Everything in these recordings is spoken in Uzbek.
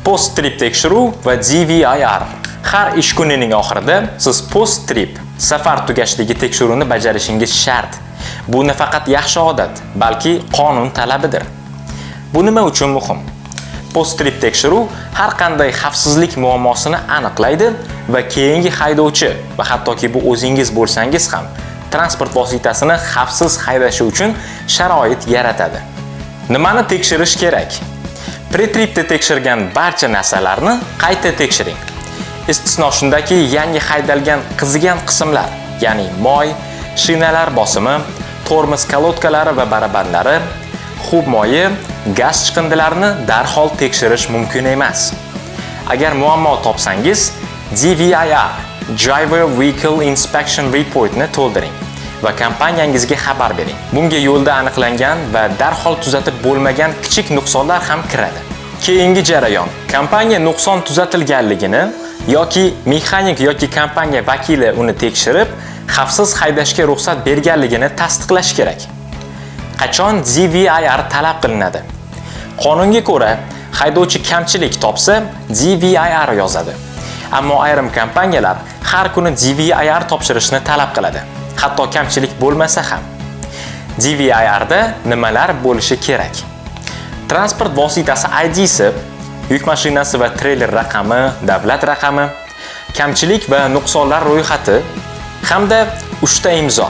Post-trip tekshiruv va DVIR. Har ish kunining oxirida siz post-trip safar tugashligi tekshiruvini bajarishingiz shart. Bu nafaqat yaxshi odat, balki qonun talabidir. Bu nima uchun muhim? Post-trip tekshiruv har qanday xavfsizlik muammosini aniqlaydi va keyingi haydovchi va hattoki bu o'zingiz bo'lsangiz ham transport vositasini xavfsiz haydashi uchun sharoit yaratadi. Nimani tekshirish kerak? Pre-tripda tekshirgan barcha narsalarni qayta tekshiring. Istisno shundaki, yangi haydalgan qizigan qismlar, ya'ni moy, shinalar bosimi, tormoz kolodkalari va barabanlari, hub moyi, gaz chiqindilarini darhol tekshirish mumkin emas. Agar muammo topsangiz, DVIR Driver Vehicle Inspection Report ni to'ldiring va kompaniyangizga xabar bering. Bunga yo'lda aniqlangan va darhol tuzatib bo'lmagan kichik nuqsonlar ham kiradi. Keyingi jarayon: kompaniya nuqson tuzatilganligini yoki mexanik yoki kompaniya vakili uni tekshirib, xavfsiz haydashga ruxsat berganligini tasdiqlash kerak. Qachon DVIR talab qilinadi? Qonunga ko'ra, haydovchi kamchilik topsa, DVIR yozadi. Ammo ayrim kompaniyalar har kuni DVIR topshirishni talab qiladi, hatto kamchilik bo'lmasa ham. DVIR da nimalar bo'lishi kerak? Transport vositasi ID'si, yuk mashinasi va treyler raqami, davlat raqami, kamchilik va nuqsonlar ro'yxati hamda 3 ta imzo.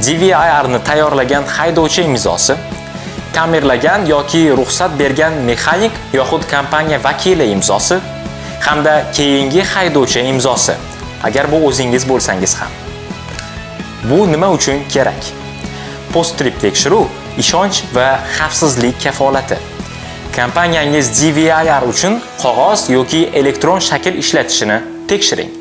DVIR ni tayyorlagan haydovchi imzosi, ta'mirlagan yoki ruxsat bergan mexanik yoxud kompaniya vakili imzosi hamda keyingi haydovchi imzosi, agar bu o'zingiz bo'lsangiz ham. Bu nima uchun kerak? Post-trip tekshiruv ishonch va xavfsizlik kafolati. Kompaniyangiz DVIR uchun qog'oz yoki elektron shakl ishlatishini tekshiring.